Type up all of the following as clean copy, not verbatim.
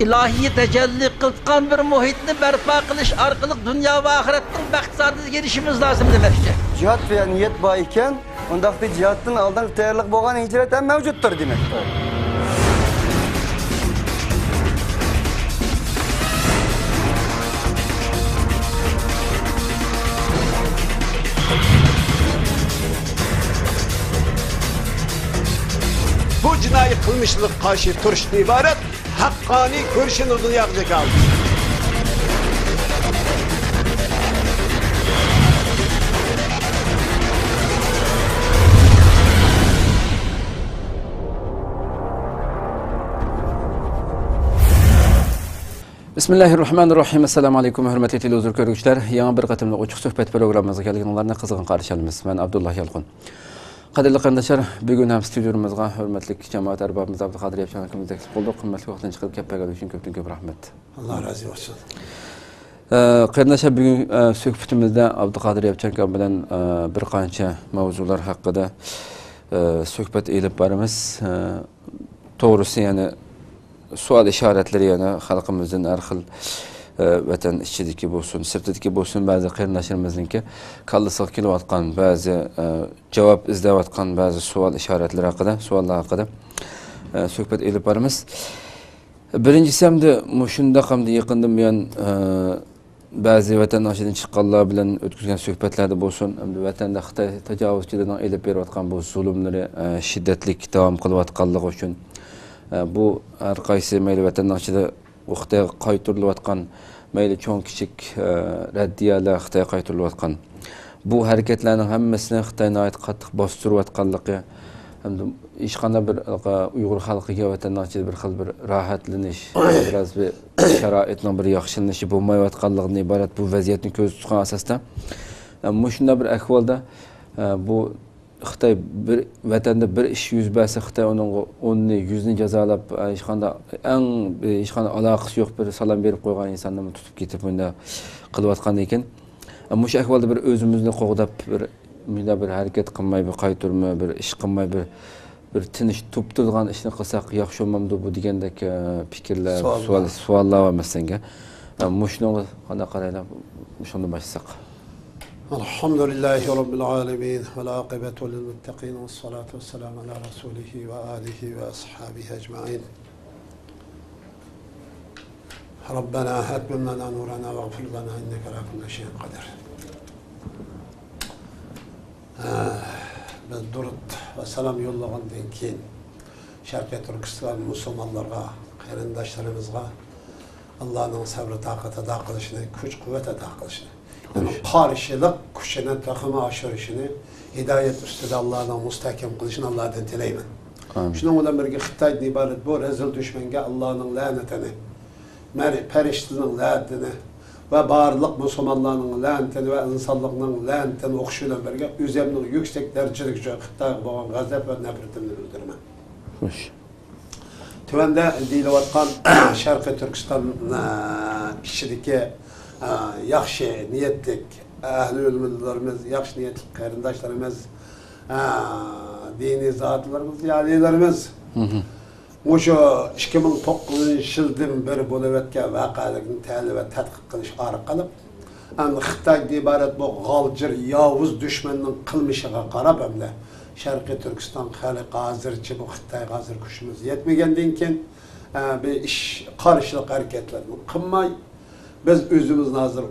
ilahiy tecelli qılgan bir muhitni barpo qilish orqali dunyo va oxiratning baxt saodatiga erishishimiz lozim demoqchi. Cihat ve niyet var iken, ondaki cihatın aldan tayyorlik bo'lgan hicret ham mavjuddir demektir. Bu cinayi kılmışlık karşı turşun ibaret, hakkani kurşun odunu yakacak aldı. Bismillahirrahmanirrahim. Assalamu alaikum hürmetli televizyon görgüçler. Yana bir qatımlı ochiq suhbat programımıza kelganlarni qizg'in qarshi olamiz. Men Abdullah Yalqin. Qadrli qarindoshlar, bugun ham studiyamizga hurmatli jamoat arbobimiz Abduqodir Yapchan akamiz taklif qildik. Qimmatli vaqtdan chiqib kelganingiz uchun ko'p rahmat. Allah razı olsun. Qarindoshlar, bugun suhbatimizda Abduqodir Yapchan akam bilan bir qancha mavzular haqida suhbat elib boramiz. To'g'risi, ya'ni sual işaretleri yani halkımızın her xil vatan içideki bolsun, sirtideki bolsun bazı qarindoshlarimizniki kallasiga kelayotgan, bazı cevap izlayotgan bazı sual işaretleri haqida, suallar haqida suhbat elib boramiz. Birinchisi ham de shunda hamda yaqindan buyon bazı vatandoshlardan chiqqanlar bilan o'tkazgan suhbatlarda bo'lsin, hamda vatanda Xitoy tajovuzchilarining elib berayotgan bu zulmlari shiddatli davom qilayotganligi uchun bu her qaysi mayli vatandoshida Xitoyga qaytarilayotgan mayli cho'ng kichik raddiyalar Xitoyga qaytarilayotgan bu harakatlarning hammasini Xitoyning qattiq bostirayotganligi hamda hech qanday bir Uyg'ur xalqiga vatandoshida bir xil bir rohatlanish, biraz bir sharoitning bir yaxshilanishi bo'lmayotganligidan iborat bu vaziyatni ko'z tutgan asosda shunday bir ahvolda bu Xitoy bir vatanda bir ish yuz bersa Xitoy uning 10ni 100ni jazolab hech qanday aloqasi yo'q bir salom berib qo'ygan insonni tutib ketib bunda qilayotgan ekan. Shu ahvolda bir o'zimizni qo'g'dab bir harakat qilmay, bir qaytarma, bir ish qilmay, bir tinch tuptilgan ishni qilsak yaxshi bo'lmamdi bu degandek fikrlar, savollar va masalan. Shuni qanday qaraylar? Shunda boshlasak. Elhamdülillahi Rabbil alemin ve l'aqibetu lil muttaqin ve salatu ve selamu ala rasulihi ve alihi ve ashabihi ecmain. Rabbena hatmim lana nurana ve gfir lana inneke ala kulli şeyin kadir. Biz durut ve selam yollagandan keyin Sharqiy Turkiston musulmonlarga, qarindoshlarımızga Allah'ın sabrı, taqati ato qilishini, kuch-quvvat ato qilishini, qarşılık kuşuna takımı aşırışını, hidayet üstüde Allah'dan müstahkem kılışını Allah'tan tileymen. Şunun olan bir Xitay'dan ibaret bu rezil düşmenge Allah'ın lanetini, periştinin lanetini ve bağırlık Müslümanların lanetini ve insanlığının lanetini okşuyla birge üzerinin yüksek dereceli şu Xitay'a bağlan gazap ve nefretini öldürme. Hoş. Tüvende deyilatkan Şarkı Türkistan işçideki yaxshi niyetlik ahli o'lmirlarimiz, yaxshi niyetlik qarindoshlarimiz, diniy zotlarimiz, yalilarimiz o'sha 2009-yildan beri bo'lib o'tgan voqealarni tahlil va tadqiq qilish orqali Xitoydan iborat bu g'aljir yovuz dushmanning qilmishiga qarab hamda Sharqiy Turkiston xalqi hozircha bu Xitoyga hozir kuchimiz yetmagandan keyin bir ish qarshilik harakatlarni qilmay biz özümüz hazır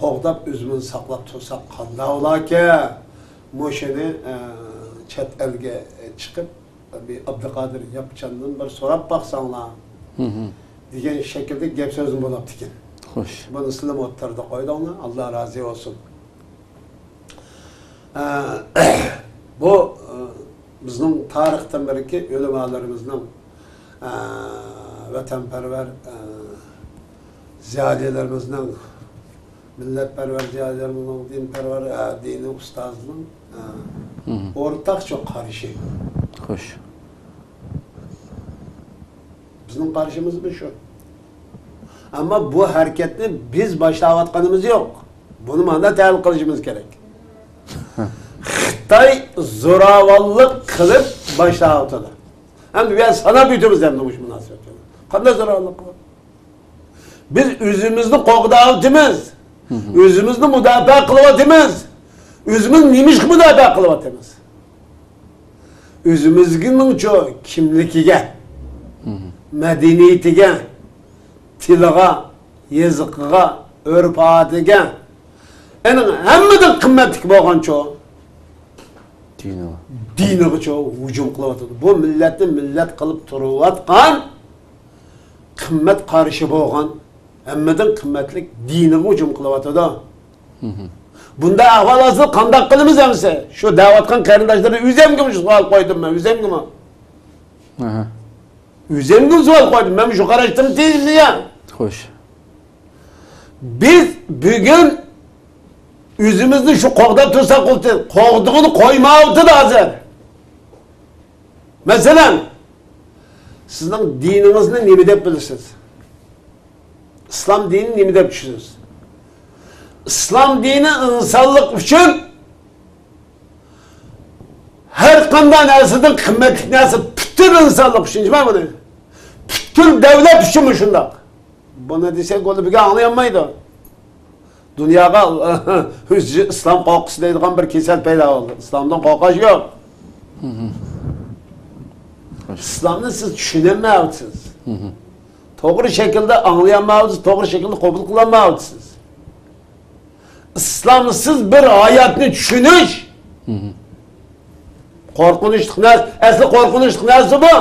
qo'g'dab, özümüz saqlab tursak qanday olarki, moshini chet elga chiqib bir Abduqodir Yapchandan bir so'rab baqsanglar degan shaklda gap so'zim bo'libdi ekan. Xo'sh. Buni sizlar o'ttirdi qo'ydinglar. Alloh rozi bo'lsin. Bu bizning tarixdan beriki o'limalarimizning vatanparvar ziyadelerimizden, milletperver ziyadelerimizden, dinperver, dini ustazlığın ortak çok karşı. Hoş. Bizim karşımız bu şu. Ama bu hareketini biz başlavatkanımız yok. Bunu manda tahlil qilishimiz gerek. Xitoy zo'ravonlik qilib başlavatadi. Hem ben sana büyütümüz hem demiş münasebet. Qanday zo'ravonlik qilib? Biz özümüzni qo'g'dayotimiz. Özümüzni mudofaa qilyotimiz. Özümüz nimish mudofaa qilyotimiz. Özümüzning-chu kimligiga, madaniyatiga, tiliga, yeziqiga, urf-odatiga ana hammadan qimmatli bo'lganchu diniga hujum qilyotdi. Bu millatni millat qilib turayotgan qimmat qarishi bo'lgan hammadan qimmatli diniga hujum qilyotdi. Bunda ahvol asli qanday qilamiz hamsa? Shu da'vatgan qarindoshlarga o'zimga shu savol qo'ydim men, o'zimga. O'zimga savol qo'ydim. Men shu qarashdim deysiz ya. Xo'sh. Biz bugun o'zimizni shu qo'g'dab tursak, qo'g'dig'ini qo'ymayapti hozir. Masalan, sizning diningizni nima deb bilasiz? Islom dinini nima deb tushunasiz? İslam dini insonlik uchun har qanday narsadan qimmatli narsa butun insonlik uchun, nima buni? Butun davlat uchun shundoq. Buni desak bo'lib anglayolmaydi. Dunyoga islom qo'rqusi deydigan bir kasal paydo bo'ldi. Islomdan qo'rqish yo'q. İslamni siz tushunolmayapsiz. To'g'ri shaklda anglayolmayapsiz, to'g'ri shaklda qabul qilolmayapsiz. İslamsız bir hayatını düşünüş. Korkunçluk neresi? Asli korkunçluk neresi bu?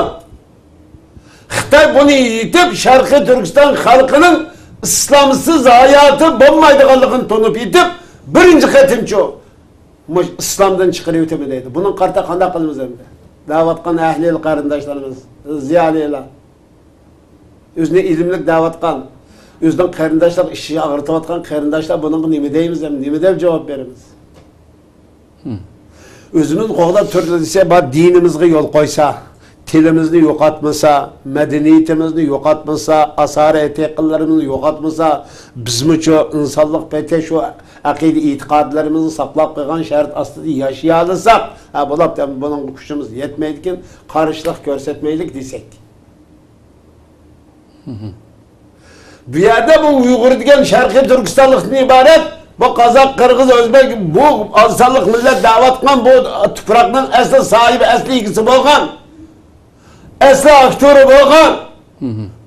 Xitay bunu yitip Şarkı Türkistan halkının İslamsız hayatı bulmaydıqanlığını tonup yitip birinci xetimçi o. İslam'dan çıkarıyor ötemedeydi. Bunun karta qanday qilamiz endi? Davatkan ahliyel qarindoshlarimiz, ziyolilar. Özüne ilimlik davatkan. Özden qarindoshlar işi ağırtayotgan qarindoshlar bunun nima deymiz ham, nima deb javob beramiz? Özümüz qo'g'dab turdi desa, bor dinimizga yo'l qo'ysa, tilimizni yo'qotmasa, madaniyatimizni yo'qotmasa, asorat yaqinlarimizni yo'qotmasa, bizmi-chu insonlik paytida shu aqida e'tiqodlarimizni saqlab qo'ygan shart ostida yashay olsak, bo'lib buning kuchimiz yetmaydi ekan, qarshilik ko'rsatmaylik desak. Bu yerde bu Uygur degan Şarkı Türkistanlıktan ibaret, bu Kazak, Kırgız, Özbek, bu azınlık millet davatkan bu toprakның asli sahibi, asli ikisi bo'lgan, asli aktörü bo'lgan.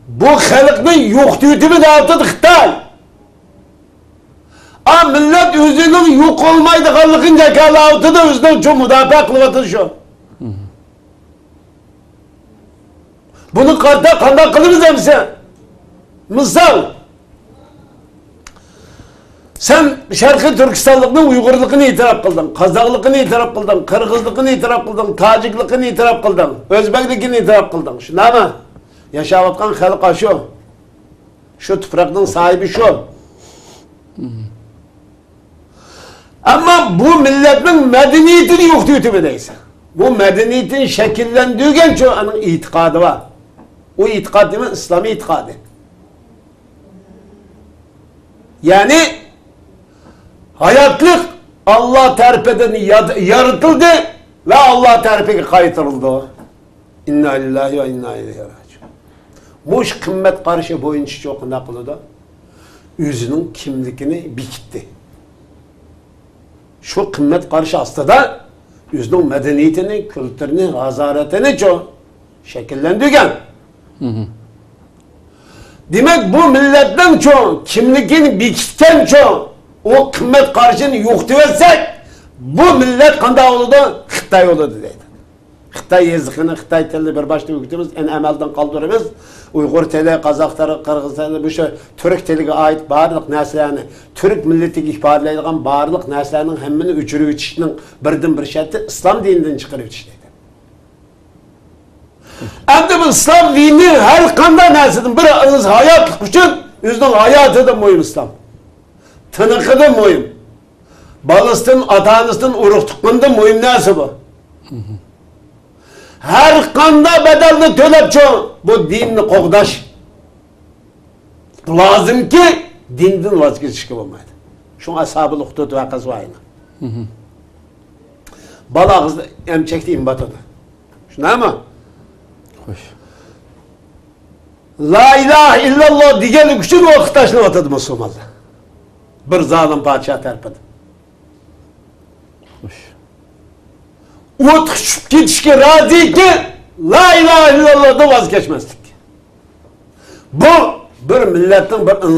Bu xalqning yo'qtiyotini davatadi Xitoy. Millet o'zining yo'q olmaydiganligini jakalayotdi, o'zining uchun mudofaa qilyapti shu. Buni qanday qilamiz hamsa? Misal, sen Şarkı Türkistanlık'ın Uygurluğunu itiraf kıldın, Kazaklıkını itiraf kıldın, Kırgızlıkını itiraf kıldın, Taciklıkını itiraf kıldın, Özbeklikini itiraf kıldın. Şuna mı? Yaşavatkan halka şu. Şu toprakın sahibi şu. Ama bu milletin medeniyetini yok diyor deyse. Bu medeniyetin şekillendiği şu onun itikadı var. O itikad değil mi? İslami itikadı. Yani hayatlık Allah tarafından yaratıldı ve Allah tarafından kayıtırıldı. İnna lillahi ve inna ileyhi raciun. Muş kımmet karşı boyunca çok naklıda özünün kimlikini bikitti. Şu kımmet karşı aslında özünün medeniyetini, kültürünü, hazaretini çok şekillendirgen. Demek bu milletten çok, kimliğini bikitten çok, o kımmet karşını yok diyersek, bu millet kanday oldu, Xitay oldu dedi. Xitay yazıkını, Xitay telli bir başta hükütümüz en emelden kaldırırız. Uygur teli, Kazak teli, Kırgız teli, bu şey, Türk teliğe ait barlık neslerini, Türk milleti ihbarlayılan barlık neslerinin hemmini üçürü içişinin birden bir şartı İslam dininden çıkarıyor içişteydi. Endi bu İslam dini her kanday nesledin bir hayatlık için özünün hayatı da mühim İslam. Tınıkı da mühim. Balısının, atanısının, uruktuğunda mühim nesi bu? Her kanday bedelini tölep çoğun bu dinini qoğdaş. Lazım ki dinden vazgeçişki olmaydı. Şun ashab-ı luhtut vakası var aynı. Bala kızı emçekti imbat oldu. Şuna mı? Hoş. La ilahe illallah degelik üçün vakit taşınıp atadı Müslümanlar. Bir zalim padişah terpedi. Hoş. O tıkışıp gitişke razı ki la ilahe illallah'da vazgeçmezdik. Bu bir milletin bir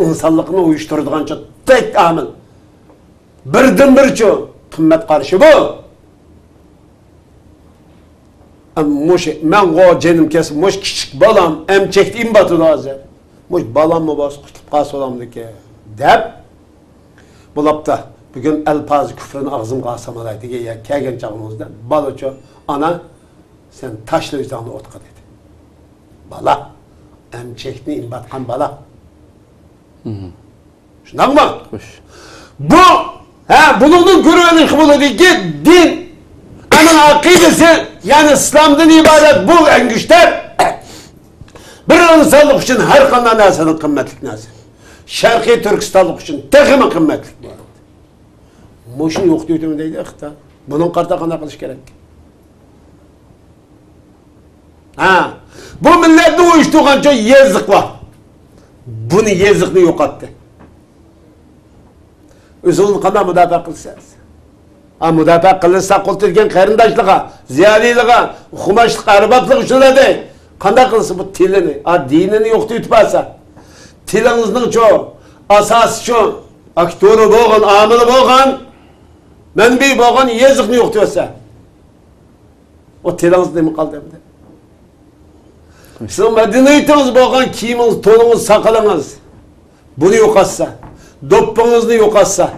insanlıkını uyuşturduğunca tek amil. Birden bir ço kımmet karşı bu. Men o cenim kesim, moş küçük balam, emçektiğim batıda hazır. Moş balam mı bas, kutup kas olamdı ki. Dep, bulap da bugün elpazı küfrünü ağzım kasamalaydı ki ya kegen çağımızda. Balı ço, ana sen taşlı vicdanı otka dedi. Bala, emçektiğin imbatkan bala. Şundan mı? Hoş. Bu, bunun görüvenin kıbılı değil ki din, anın akidesi, yani İslam'dan ibaret bu en güçler. Bir insanlık için her kandan nesenin kıymetlik nesi. Şarkı Türkistanlık için tekimi kıymetlik bu. Muşun yok diyor deydi akıta. Bunun karta kana kılış gerek. Bu milletin uyuştuğun çok yazık var. Bunu yazıklığı yok attı. Üzülün kana müdafaa kılsanız. Müdafaa kılırsa kulturgen karindaşlığa, ziyadiliğe, hukumaşlığa, arabaplık şuna değil. Kanda kılsın bu tilini, dinini yoktu yutmasa. Tilinizin çoğu, asası çoğu, aktörü boğun, amili boğun, menbi boğun, yazıkını yoktu yoksa. O tiliniz değil mi kaldı hem de? Sizin medeniyetiniz boğun, kiyiminiz, tonunuz, sakalınız. Bunu yok atsa, doppunuzu yok atsa.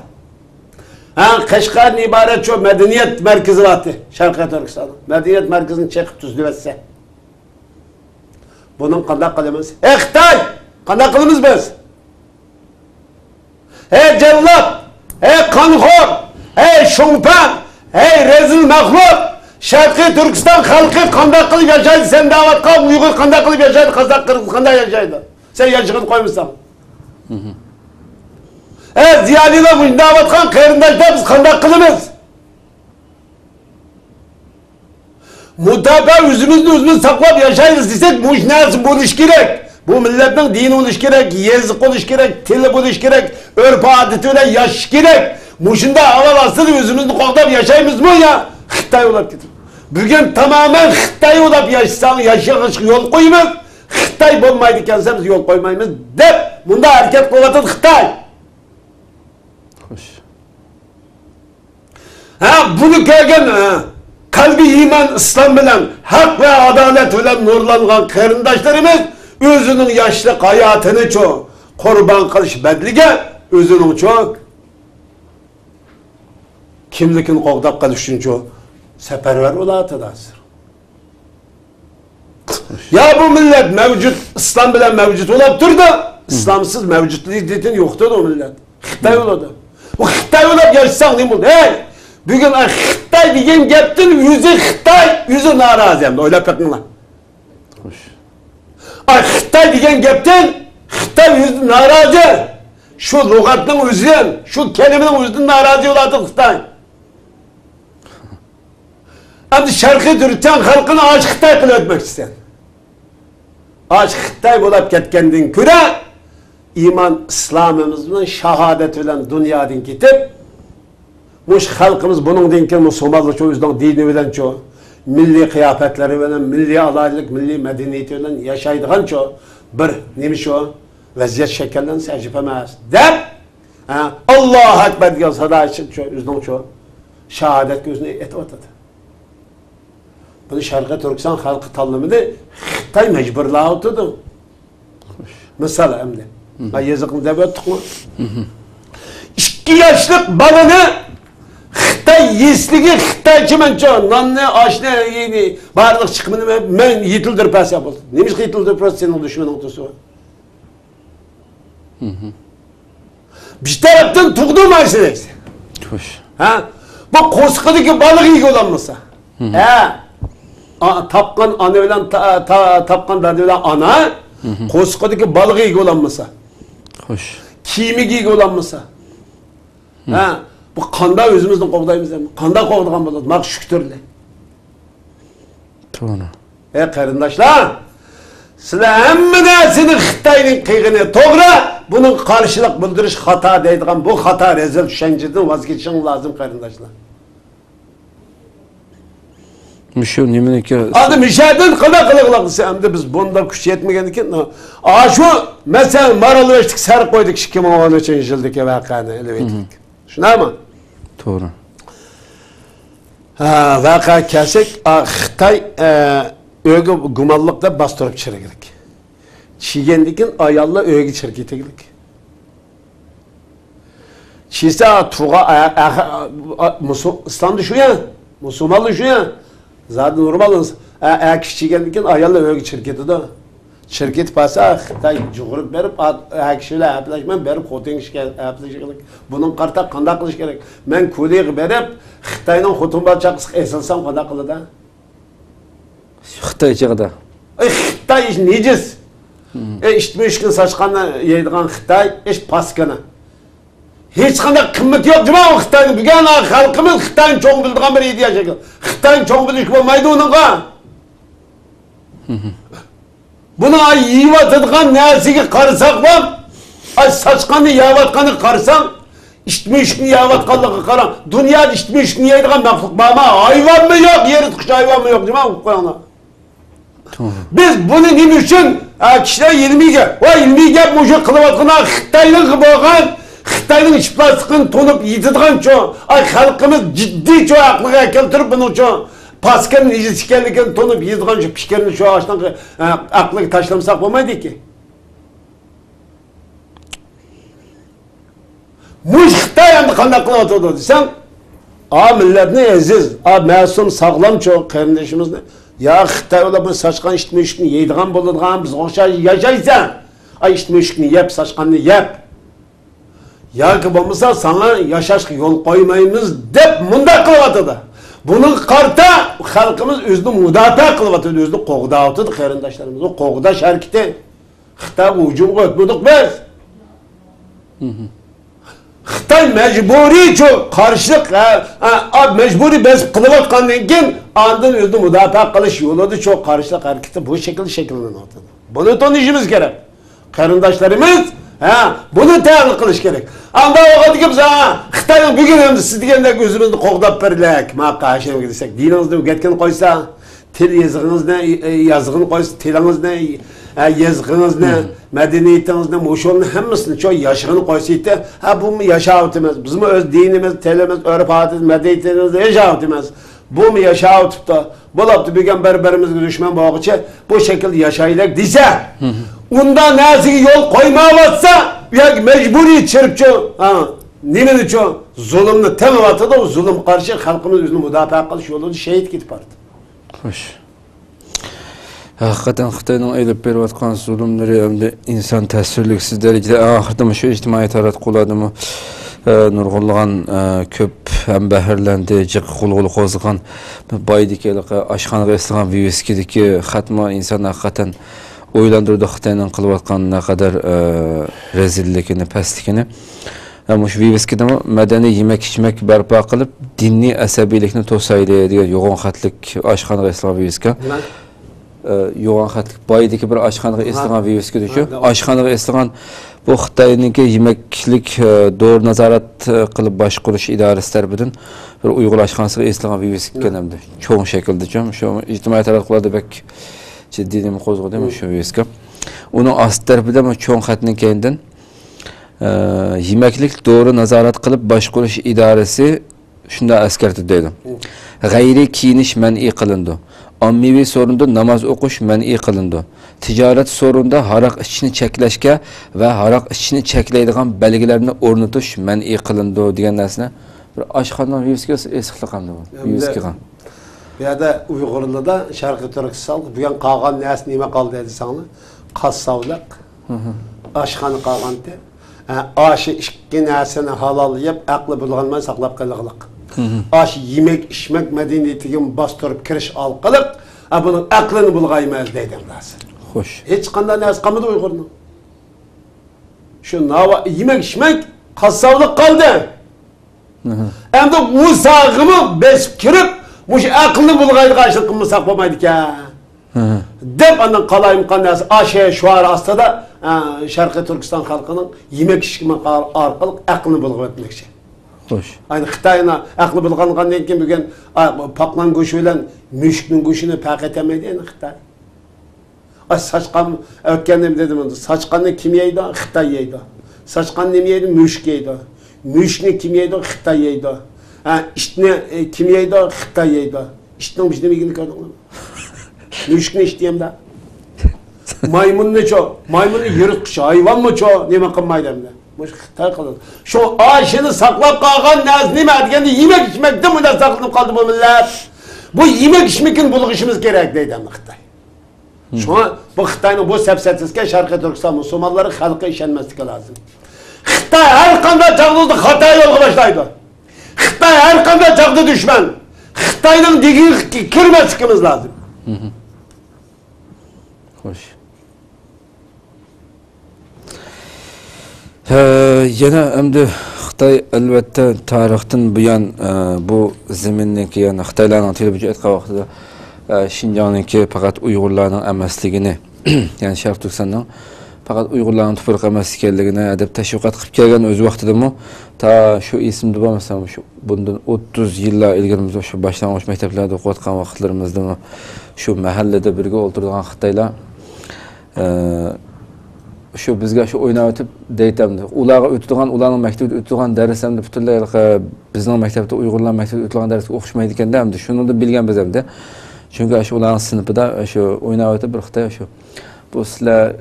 Kaşgar'ın ibaret çoğu medeniyet merkezi vardı. Şarkı Türkistan'ın. Medeniyet merkezini çekip tuzlu etse. Bunun kandak kılımız. Xitay! Kandak kılımız biz. Cellat! Kanhor! Şumpan! Rezil mahluk! Şarkı Türkistan halkı kandak kılıp yaşaydı. Sen davet kal, Uygur kandak kılıp yaşaydı. Kazak Kırgız kandak yaşaydı. Sen yaşını koymuşsan. Ziyadıyla bu davet kan kıyırındaşta biz kandak kılımız. Mutlaka özümüz saklap yaşayırız desek bu iş neresi bu iş gerek. Bu milletin dini oluş gerek, yazık oluş gerek, tili oluş gerek, örf adetiyle yaş gerek. Muşunda havalasını özümüzü koklap yaşayımız mı ya? Xitay olap getir. Bugün tamamen Xitay olap yaşasan yaşayış yol koyumuz. Xitay bulmaydı kendisi biz yol koymayımız dep. Bunda hareket kuvvetin Xitay. Hoş. Bunu görgen kalbi iman İslam bilen hak ve adalet bilen nurlanan kırındaşlarımız özünün yaşlık hayatını çok kurban kılış bedlige özünün çok kimlikin qoğdap kılış için çok seferber olatıdasır. Ya bu millet mevcut İslam bilen mevcut olap dur da İslamsız mevcutluğu dedin yoktur o millet. Xitay oladı. O Xitay olap yaşasan ne buldu? Bugün Xitay diyeyim geptin yüzü Xitay, yüzü narazı hem de öyle pekminler. Hoş. Xitay diyeyim geptin Xitay yüzü narazı. Şu lügatın yüzünden, şu kelimenin yüzünden narazı oladı Xitay. Şimdi Şarkı Türkistan halkını aç Xitay kılıp etmek isteyen. Aç Xitay olap ketkendiğin küre iman İslam'ımızın şahadetiyle dünyadan gidip muş halkımız bunun dinki Müslümanlık çoğu yüzden dini bilen çoğu milli kıyafetleri bilen, milli alaylık, milli medeniyeti bilen yaşaydığın çoğu bir neymiş o vaziyet şekillen secip emez dep Allahu Ekber diye sada için çoğu yüzden çoğu şahadet gözüne et otadı. Bunu Şarkı Türkistan halkı tanımını Xitay mecburluğa oturdu. Mesela emdi. Yazıkını da böyle tıkma. 2 yaşlık balını Xitay yesligi Xitay çimenço nanne aşne yeni barlık çıkımını men yitildir pas yapıldı. Neymiş yitildir pas senin düşmanın otusu var. Bir taraftan tuğdu meselesi. Hoş. Bu koskadaki balık iyi olanmasa. Tapkan ana ölen tapkan da ölen ana koskadaki balık iyi olanmasa. Hoş. Kimi iyi olanmasa. Bu kanda özümüzden kovdayımız. Kanda kovduğun болады. Mak şükürle. Doğru. Karındaşlar. Sizlar hamma narsani Xitoyning qilgani to'g'ri, buning qarshilik bildirish xato deydigan bu xato rezil tushunchadan voz kechishing lozim qarindoshlar. Shu nimaniki? Hadi mishadan qana qilaqlaqsa hamda biz bunda kuch yetmagan ekan. Shu masalan Maralveshtik sarf qo'ydik 2013-yildagi voqeani ilib etdik. Shunami? To'g'ri. Vaqa kelsak, Xitoy öge gumanlıkta bastırıp çirgilik. Çiğendikin ayalla öge çirgitilik. Çiğse tuğa İslam'da şu ya, Müslümanlı şu ya. Zaten normalız. Çiğendikin ayalla öge çirgiti de. Çirgit pasa Xitay cuğurup verip kişiyle yapılaşman verip kotin yapılaşıklık. Bunun karta kanda kılış gerek. Ben kuliği verip Xitay'ın kutun balçakısı esilsem kanda kılı da. Xitoychada. Xitoy iş necis. İşte üç gün saçkanı yediğin Xitoy iş paskana. Hiç kadar kıymet yok değil mi o Xitoy'un? Bir gün halkımız Xitoy'un çok bildiğin bir iddia çekiyor. Xitoy'un çok bildiğin olmaydı onun ka. Bunu yiyip atıdığın nesigi karısak var. Saçkanı yavatkanı karısan. İşte üç gün yavatkanlığı karan. Dünyada işte üç gün yediğin mahluk bağma. Hayvan mı yok? Yeri tıkış hayvan mı yok değil mi? Biz bunu ne için kişiler 20 gap, o 20 gap muşu kılıvatına Xitay'ın kıboğan, Xitay'ın iç plastikini tonup yitidiğin çoğu, halkımız ciddi çoğu aklığa keltirip bunu çoğu, paskanın icisikenlikini tonup yitidiğin çoğu, pişkerini çoğu açtan aklığı taşlamsak olmaydı ki. Muş Xitay yandı kandak kılıvatı sen, milletini eziz, masum sağlam çoğu kardeşimiz ne? Ya Xitay ola bu saçkan işitmişkini yeydiğen bulduğun biz oşa yaşaysan. İşitmişkini yap, saçkanını yap. Ya ki bulmasa sana yaşaşkı yol koymayımız dep munda kılıvatıdı. Bunun karta halkımız özünü müdafaa kılıvatıdı, özünü qoğdavutıdı qarindaşlarımız. O qoğdaş hareketi Xitay ucum koyutmadık biz. Xitay mecburi çok karşılık mecburi bez kılıvatkandan kim andın özünü müdafaa kılış yolu da çok karşılık hareketi bu şekilde ortada. Bunu tanışımız gerek. Karındaşlarımız bunu teyarlı kılış gerek. Anda o kadar ki biz Xitay'ın bugün hem de siz diyenden gözümüzü qoğdap verilek. Kaşıya gidirsek dinimizde ügetken koysa til yazığınız ne yazığını koysa tiliniz ne yazgınız ne, medeniyetiniz ne, muşolun hemmisini çok yaşını koysaydı, bu mu yaşavatımız, bizim öz dinimiz, telimiz, örf adetimiz, medeniyetimiz yaşavatımız. Bu mu yaşavatıp da, bu laptı bir gün berberimiz düşman bağıcı, bu şekilde yaşayacak dese, ondan nasıl yol koymavatsa, mecburi çırpçı, nimin için zulümünü temevatı da o zulüm karşı halkımız özünü müdafaa kılış yolunu şehit gidip vardı. Hoş. Hakikaten Xitay'ın elip beriyotgan zulümleri hem insan tasvirliksiz derecede ahırda şu ictimai tarat kuladıma nurgulluğun köp hem behirlendi, cık kulgulu kozgan baydikelik aşkanlığı istigan viviskidiki xatma insan hakikaten oylandırdı Xitay'ın kılıvatkan ne kadar rezillikini, pestlikini. Ama şu viviskide medeni yemek içmek berpa kılıp dinni asabilikni tosaylı diye yoğun xatlik aşkanlığı istigan viviske. Yoğun xatlik baydiki bir aşkanlığı istigan viviske düşü. Aşkanlığı istigan bu Xitay'nınki yemeklik doğru nazarat kılıp başkuruş idaresi tarafından bir Uygur aşkanlığı istigan viviske gelemdi. Çoğun şekilde şu ictimai taratkularda bek ciddi kozgu değil mi şu viviske. Onun asıl tarafı çoğun xatinin kendinden yemeklik doğru nazarat kılıp başkuruş idaresi şunda askerti dedim. Gayri kiyiniş men'i kılındı. Ammivi sorunda namaz okuş men'i kılındı. Ticaret sorunda harak içini çekleşke ve harak içini çekleydiğin belgelerini ornutuş men'i kılındı diyen nesine bir aşkandan viviske esiklikandı bu. Viviske kan. Ya da Uygurlu'da da Şarkı Türkistan bugün kağan nes nime kaldı dedi sana. Kassavlık. Aşkanı kağan de. Aşı işki nesini halal yap, aklı bulganman saklap kalıqlık. Aşı yemek, içmek medeniyetigen bastırıp kiriş alqılık, bunun aklını bulgaymayız deydim lazım. Hoş. Hiç qanday nes kalmadı Uygur'un. Şu yemek, içmek kassavlık kaldı. Hem de bu sağımı besip kirip, bu aklını bulgaydı karşılık kılma saklamaydık ya. Dep andan qalayım qandası aşağı şuar astada Şarkı Türkistan halkının yemek işkimi arqılıq aqlını bulğub etmekçi. Xoş. Ayni Xitayna aqlı bulğanğandan keyin bugün paqlan go'shi bilan mushukning go'shini farq etmaydi endi Xitoy. Saçqan o'tganda dedim endi saçqanni kim yeydi? Xitoy yeydi. Saçqan nima yeydi? Mushuk yeydi. Mushukni kim yeydi? Xitoy yeydi. Itni kim yeydi? Xitoy yeydi. Itning biz nimaligini ko'rdingmi? Mushukni ishtiyamda. Maymunni cho, maymunni yirtqich hayvonmi cho, nima qilmaydi endi. Mush Xitoy qiladi. Shu oshini saqlab qolgan narsa nima deganda yemek ichmakda bunday saqlanib qoldi bu millat. Bu yemek ichmakin bulg'ishimiz kerak deydi endi Xitoy. Şuna bu Xitoyning bu sapsatsizga Sharqiy Turkiston musulmonlari xalqi ishonmasligi lozim. Xitoy har qanday chaqdirda xato yo'lga boshlaydi. Xitoy har qanday chaqdi dushman. Xitoyning digiga kirmasligimiz lozim. Xo'sh. Yana endi Xitoy albatta tarixdan buyon bu zaminniki, ya'ni Xitoylarning televiziya aytgan vaqtida Şinjan'ınki fakat Uygurlarning emasligini, yani Sharq Turkistonning fakat Uygurlarning tuproq emasligini deb tashviqot qilib kelgan o'z vaqtidami ta shu esimda bo'lmasam shu bundan 30 yillar ilgari shu boshlang'ich maktablarda o'qiyotgan vaqtlarimizda shu mahallada birga o'tirgan Xitoylar shu bizga shu o'ynab o'tib deytamdi. Ularga o'tadigan, ularning maktabida o'tadigan darslarda butunlay bizning maktabda Uyg'urlar maktabida o'tadigan darsga o'xshamaydi ekanda hamda shuni da bilgan biz hamda. Çünkü şu ularning sinfida şu o'ynab o'tib bir Xitoy şu bu sizlar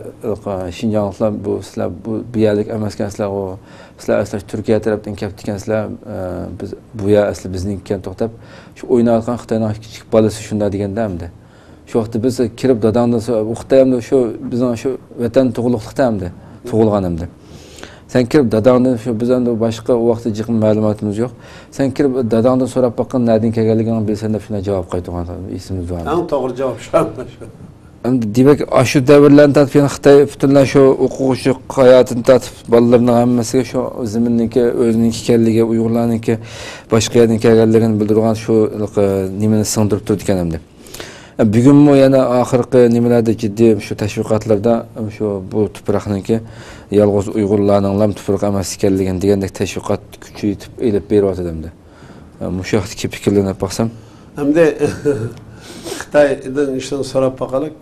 Şinjanliklar bu sizlar bu biyalik emaskansizlar o sizlar asli Turkiya tarafdan kelib ekansizlar biz bu ya asli biznikidan to'xtab shu o'ynayotgan Xitoyning kichik bolasi shunda deganda hamda shu vaqtda biz kirib dadamdan u Xitoyda shu bizning shu vatan tug'uliqlikda hamda tug'ilgan hamda sen kirib dadamdan shu bizdan boshqa u vaqtda jiqim ma'lumotimiz yo'q. Sen kirib dadamdan so'rab boqqan nereden kelganligini bilsan deb shunday javob qaytargan isimiz bor. Eng to'g'ri javob shu. Endi demak, shu davrlardan tortib Xitoy butunlay shu o'quvchi hayotini tortib bolalarning hammasiga shu zaminniki, o'zining ekanligi, Uyg'urlarniki boshqa yerdan kelganligini bildirgan shu nimani singdirib turdi ekan hamda. Bugunmi yana oxirgi nimalarda jiddiy shu tashviqotlarda shu bu tuproqniki yolg'iz Uyg'urlarning lam tuproq emas ekanligini degandek tashviqot kuchaytirib elib beryapti hamda. Mushu vaqtga fikrlanib baqsam, hamda Xitoydan ishdan so'rab baqalik.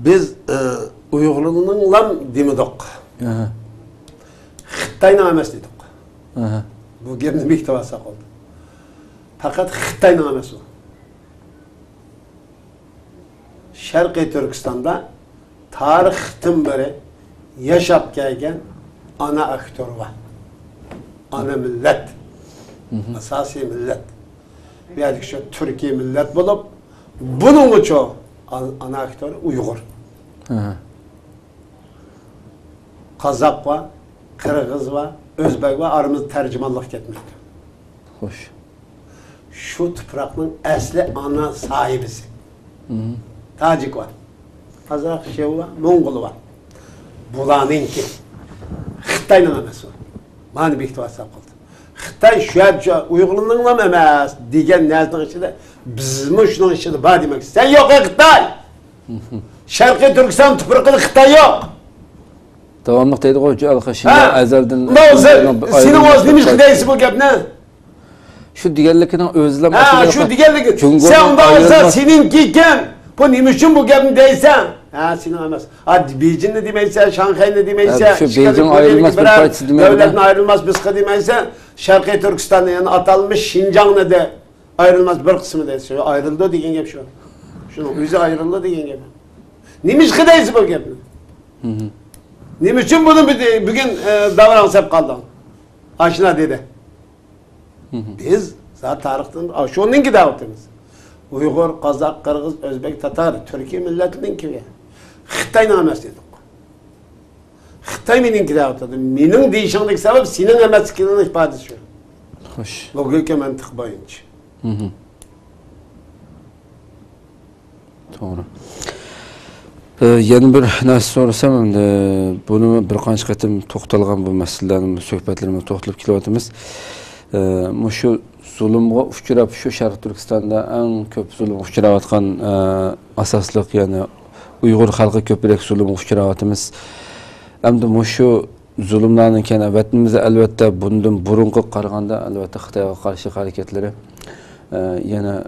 Biz Uyg'urlarning lam demidik. Xitoyning emas dedik. Bu gapni bekitavasa qoldi. Fakat Xitoyning emas u. Sharqiy Turkistonda tarixdan beri yashab kelgan ana aktyor var. Ana millet. Asosiy millet. Yani şu Türkiye millet bulup bunun için ana aktör Uygur. Kazak var, Kırgız var, Özbek var, aramızda tercümanlık etmekte. Hoş. Şu toprakның asli ana sahibisi. Tacik var. Kazak şey var, Mongol var. Bularninki. Xitoyning emas o. Mani bekitib qoldi. Xitoy shu Uyg'urlarning emas degan narsaning ichida bizmi shuning ichida bor demak. Sen yo'q Xitoy. Sharqiy Turkiston tuprog'ida Xitoy yo'q. Davomli deydi qo'ychi alqashida azaldan sening o'zingni qidaysiz bu gapni. Şu diğerlikinin özlem şu diğerlik. Sen varsa seninki kim? Bu nima uchun bu gapni deysan? Senin emas. Beijing ne demeysen, Şanghay ne demeysen, şu Beijing ayrılmaz bir partisi demeysen, devletin ayrılmaz bir kısmı demeysen, Şarkı Türkistan'da yani atalmış Şinjan ne de ayrılmaz bir kısmı deysen. Ayrıldı degen gap şu. Şunun özü ayrıldı degen gap. Nima ish qidaysiz bu gapni? Nima uchun buni bugün davransab qoldi? Ashna dedi. Biz zaten tarixdan şununki davetimiz. Uygur, Kazak, Kırgız, Özbek, Tatar, Türkiye milletinin ki. Xitoyning emas dedik. Xitoy meninki davetadi. Mening deyishimdagi sabab sening emasligini ifodasi shu. Xo'sh. Logika mantiq bo'yicha. To'g'ri. Yana bir narsa so'rasam, buni bir qancha qatim to'xtalgan bu masalalarni, suhbatlarimizni to'xtalib kelyapmiz. Şu zulümge uçurap şu Şarkı Türkistan'da en köp zulüm uçuravatkan asaslık yani Uygur halkı köpürek zulüm uçuravatımız. Hem de şu zulümlerin kenar vatanımızda elbette bundan burunqu qaraganda elbette Xitoyga qarshi hareketleri yana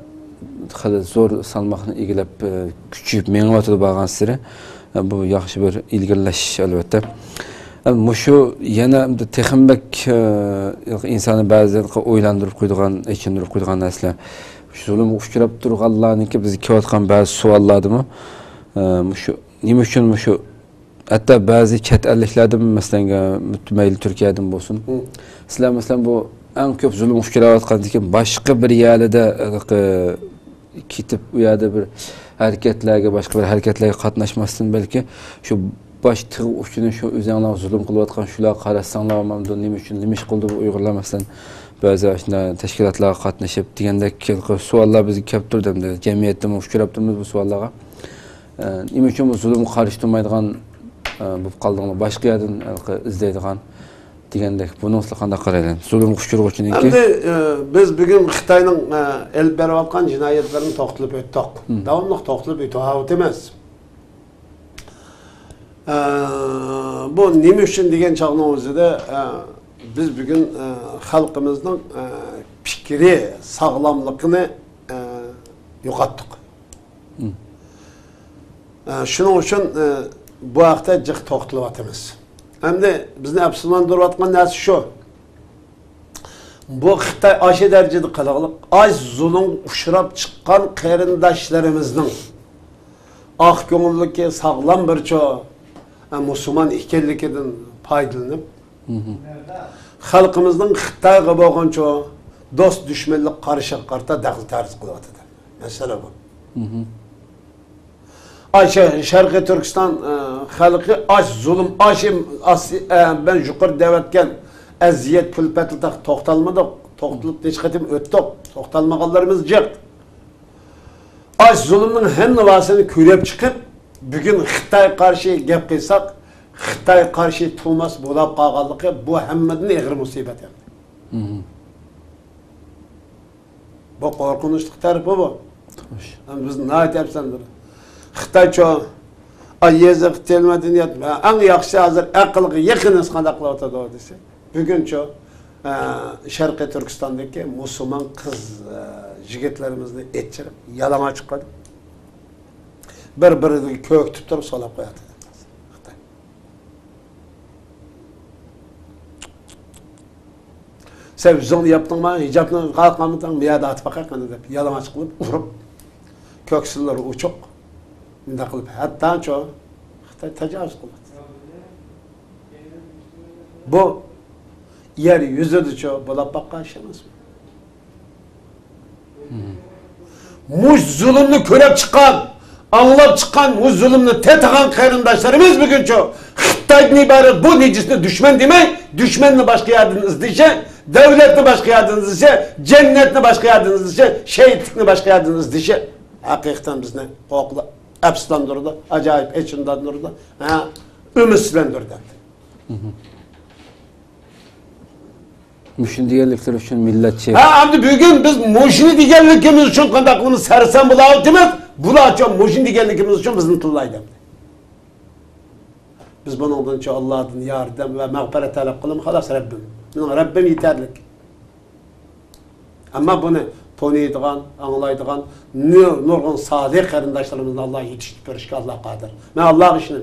hali zor salmoqni egilib kuchayib mengib borgan siri bu yaxshi bir ilgirlash albatta. Şu yana texmbek insonni ba'zan o'ylantirib qo'ydigan, ichindirib qo'ydigan narsalar. Shu zulm uchrab turganlarniki biz kelayotgan ba'zi savollarmi? Şu nima uchun shu hatta ba'zi chet elliklardan masalan mayli Turkiyadan bo'lsin. Sizlar masalan bu eng ko'p zulm uchrayotgandan keyin boshqa bir yerda ketib u yerda bir hareketlerge başka bir hareketlerge qatnaşmasdan belki şu baş tığ uçunu şu üzerine zulüm kılıyatkan şular qarasanlar mamdun nima uchun nima ish qildi bu Uyg'urlar masalan ba'zi shunday tashkilotlarga qatnashib degandek savollar bizga kelib turdi hamda jamiyatda uchrabdimiz bu savollarga nima uchun bu zulm qarshi turmaydigan bo'lib qaldinglar boshqa yerdan izlaydigan degandek buni qanday qaraysiz zulm uchuruvchininki endi biz bugun Xitoyning elib berayotgan jinoyatlarini to'xtalib o'tdik davomli to'xtalib o'tyapti emas bu nima uchun degan chog'ning o'zida biz bugun xalqimizning fikri sog'lomligini yo'qotdik shuning uchun bu haqda jiq to'xtalyapmiz hamda bizni afsuslantirayotgan narsa shu bu Xitoy aşı derecede qiliqliq az zulm uchrab chiqqan qarindoshlarimizning aq ko'ngillikka sog'lom bircha musulmon ekanligidan foydalanib xalqimizning Xitoyga bo'lgancha do'st dushmanlik qarshi qarta daxl tarz qilyapti. Masala bu. Ayşe Şarkı Türkistan xalqi aç zulm aşım ben yuqori devatgan aziyet külpetli to'xtalmadik to'xtalib hech qatim o'tdik to'xtalmaganlarimiz yo'q aç zulmning hammasini ko'rib chiqib bugun Xitoy qarshi gap qilsak Xitoy qarshi Tumas bo'lib qolganligi bu hammadan og'ir musibat endi bu qo'rqinchli tarafi bu biz nima aytyapsanlar Xitoycha ayezaq telmadaniyat eng yaxshi hozir aqlga yaqin qanday qilyotadi desa buguncha Sharqiy Turkistondagi musulmon qiz yigitlarimizni etchirib yalama chiqadi bir-biriga ko'ktib turib solab qo'yadi Xitoy sen o'zing yaptingmi hijobni qalqamiding bu yerda atib qaqani deb yalama chiqib urib ko'ksillar uchuq bunday qilib hattocho Xitoy tajovuz qiladi bu yer yuzidacha bo'lib boqqan ish emasmi mush zulmni ko'rib chiqqan anglab chiqqan mush zulmni tetigan qarindoshlarimiz buguncha Xitoydan iborat bu nejisni dushman demay dushmanni boshqa yerdan izlayshi davlatni boshqa yerdan izlayshi jannatni boshqa yerdan izlayshi shaytlikni boshqa yerdan izlayshi haqiqatan bizni qo'qlab afsuslantirdi ajoyib echindandirdi ümidsizlantirdi Müşin deganliklar uchun millatchi endi bugun biz mushini deganligimiz uchun qanday qilib sarson bo'layapti emas bularcha mushin deganligimiz uchun bizni tillaydi biz buningdancha Allohdan yordam va mag'firat talab qilib xolos Rabbim yetarlik ammo buni tanıydigan, anlaydigan nurgun sadiq qarindoshlarimizni Allah yetiştirib berishga Allah qodir. Men Allah ishini.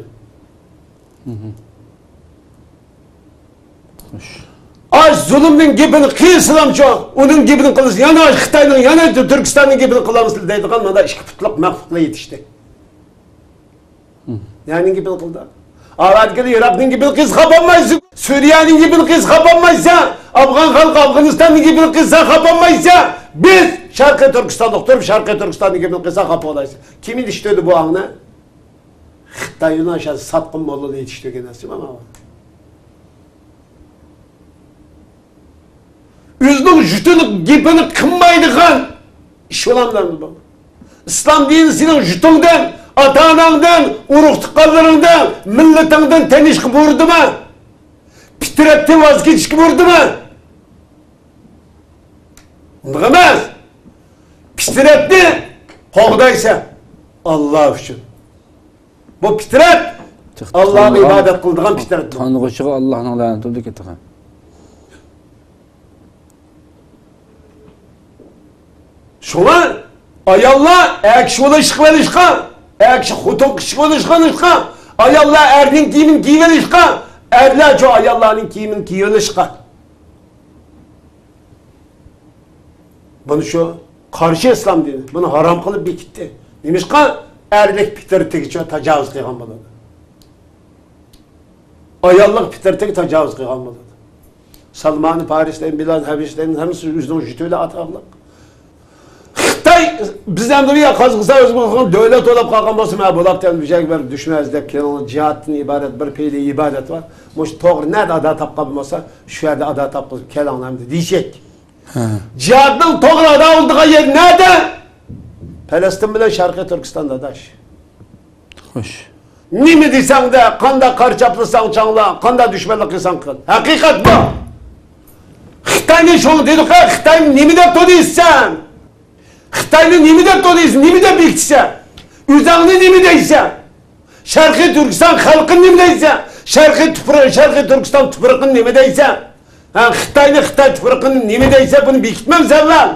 Ay zulmning gibini qilsam-chi, uning gibini qilish, yana Xitoyning, yana Turkistonning gibini qilamiz deydigan mana ikki putliq mahfuqlar yetishdi. Yani gibini qildi. Aradgili Iroqning gibini qiz xabolmaysiz, Suriyaning gibini qiz xabolmaysiz, Afg'on xalqi Afg'onistonning gibini qilsa xabolmaysiz. Biz Şarkı Türkistan'da oturup Şarkı Türkistan'da gibi kısa kapı olayız. Kimin iştiydi bu anına? Xitoy'un aşağısı satqın mollalı yetiştiği genesi mi ama? Üzünün jütünü gibini kınmaydıgan iş olanlar mı bu? İslam dini senin jütünden, ata-anandan, uruk tıkkallarından, milletinden tenişki vurdu mu? Pitretten vazgeçki vurdu mu? Undaq emas. Fitratni qo'g'daysa Alloh uchun. Bu fitrat Allohga ibodat qiladigan fitrat. Tanıg'uchiga Allohning la'nati bo'ldi ketdi. Şuna ayollar ekşi işqa, ekşi xutuk işqa, ayollar erning kiyimin kiyvelişqa, erler şu ayollarning kiyimin kiyvelişqa. Bunu şu karşı İslam dini, bunu haram kılıp bekitti. Demişqa erlik fitratiga tajavuz qilgan bo'ladi. Ayollar fitratiga tajavuz qilgan bo'ladi. Salman Paris'ten, Bilal Habiş'ten hemisi yüzünün jütüyle ataqlıq. Xitay bizden buraya Qazaqstan Özbekistan devlet olup kalkan bolsa ma bulaktan bir şey var düşmez dep kelan cihatdan ibaret bir peyli ibadet var. Muş to'g'ri nerede ada tapqan bolsa şu yerde ada tapqan kelan hamda diyecek. Cihatdan to'g'ri ada olduğu yer nerede? Palestin bilen Şarkı Türkistan'da daş. Xo'sh. Nimi deysen de kanda karçaplasan çanla, kanda düşmanlık kılsan kıl. Hakikat bu. Xitay'ın şunu dedik ha, Xitay'ın nimi de toduysan. Xitay'ın nimi de toduysan, nimi de bilgisi. Üzerinde nimi deyse. Şarkı Türkistan halkın nimi deyse. Şarkı Türkistan tüpürükün nimi deyse. Xitay'ın Xitay tüpürükün nimi deyse bunu bilgitmem sen.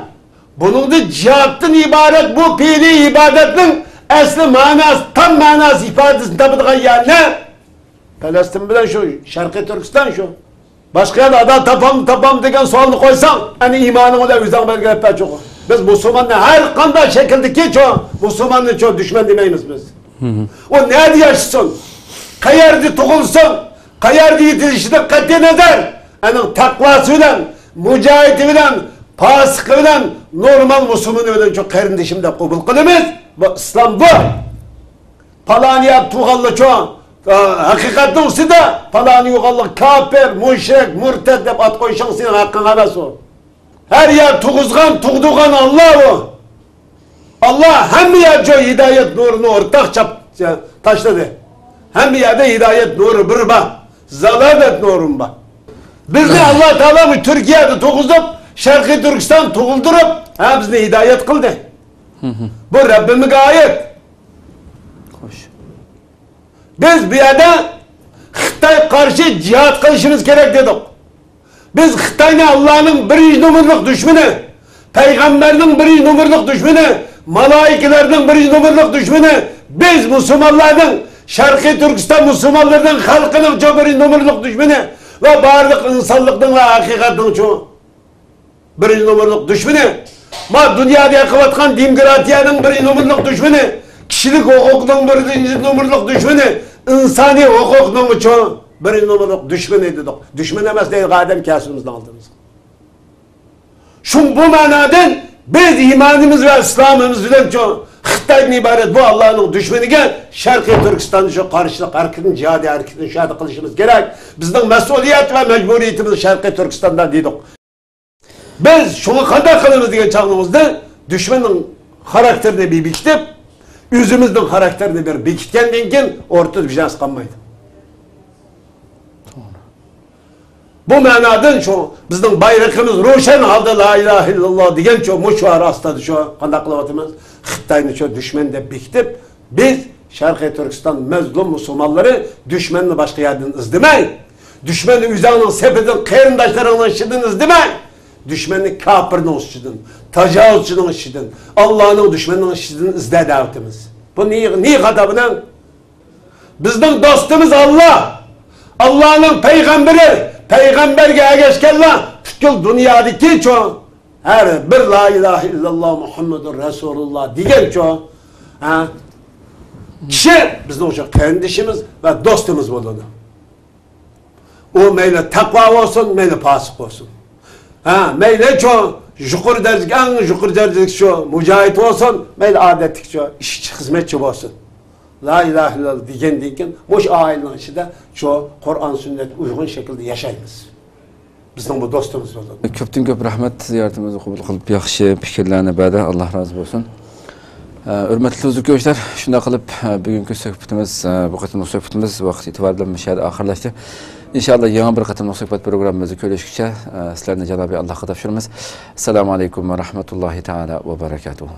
Bunun da cihattan ibaret bu pili ibadetin asli manası, tam manası ifadesini tapıdığın yer ne? Palestin bilen şu, Şarkı Türkistan şu. Başka yerde ada tapam degen sualını koysan, hani imanını da üzerine belgelep çok. Biz Müslümanla her kanda şekildeki çoğu, Müslümanla çoğu düşman demeyiz biz. O nerede yaşasın? Kayerde tuğulsun, kayerde yetişide katı nazar. Yani takvasıyla, mücahitiyle, fasıkıyla, normal Müslüman öyle çok kardeşimde kabul kılımız. Bu İslam bu. Palaniyat tuğallı çoğu. Hakikatin üstünde falan yuğallı kafir, müşrik, mürted dep at koyşan senin hakkın habes o. Her yer tuğuzgan, tuğdugan Allah o. Allah hem yerde hidayet nurunu ortak taşladı. Hem yerde hidayet nuru bir bak. Zalamet nurun bak. Biz de Allah Teala mı Türkiye'de tuğuzup, Şarkı Türkistan tuğuldurup, bizni hidayet kıldı. Bu Rabbime ayet. Xo'sh. Biz bir yerde Xitay karşı cihat kılışımız gerek dedik. Biz Xitay'ın Allah'ın birinci numaralık düşmanı, Peygamber'in birinci numaralık düşmanı, malaikelerden birinci numaralık düşmanı, biz Müslümanların, Şarkı Türkistan Müslümanlarının halkının çok birinci numaralık düşmanı ve bağırlık insanlıktan ve hakikatin çok birinci numaralık düşmanı. Ma dünyada yakıvatkan demokratiyanın birinci numaralık düşmanı, kişilik hukukun birinci numaralık düşmanı, insani hukukun çoğu birinci numaralık düşmanı dedik. Düşman emez değil, Adem kesimizden aldığımız. Şun bu manadan biz imanımız ve İslam'ımız bilen çoğu Xitay'dan ibaret bu Allah'ın düşmanıga Şarkı Türkistan'da şu karşılık hareketini, cihadi hareketini şahit kılışımız gerek. Bizden mesuliyet ve mecburiyetimiz Şarkı Türkistan'da dedik. Biz şunu kadar kılımız diye çağımızda düşmanın karakterini bir biçtip, yüzümüzün karakterini bir biçtkenden keyin ortada bir şey kalmaydı. Bu manadan şu bizden bayrağımız roşan halde la ilahe illallah diyen şu muşvar astadı şu kandaklavatımız Xitay'ın şu düşmanı da biçtip biz Şarkı Türkistan mezlum Müslümanları düşmanını başka yerden izlemeyin. Düşmanı üzerinin sepedin kıyırdaşlarının işidin izlemeyin. Düşmanı kafirinin işidin, tacavuzcunun işidin, Allah'ın düşmanının işidin izle davetimiz. Bu niye kadabından? Bizden dostumuz Allah. Allah'ın peygamberi. Peygamberge egeşkella tükül dünyadaki çoğu her bir la ilahe illallah Muhammedur Resulullah diyen çoğu kişi bizim o kardeşimiz ve dostumuz bulundu. O meyle takva olsun, meyle fasık olsun. Meyle çoğu jukur derzik şu mücahit olsun, meyle adetlik şu işçi hizmetçi olsun. La ilahe illallah diyen boş ailenin içinde şu Kur'an sünnet uygun şekilde yaşayımız. Bizden bu dostumuz oldu. Köpten köp rahmet ziyaretimizi kabul kılıp yaxşı fikirlerine bada Allah razı olsun. Hürmetli izleyiciler, şunda kılıp bugünkü söhbetimiz, bu kadar söhbetimiz vakit itibariyle müşahede ahırlaştı. İnşallah yangi bir qatimliq suhbat programmamizni ko'rishguncha sizlarni janobi Allohga topshiramiz. Assalomu alaykum va rahmatullohi taala va barakatuh.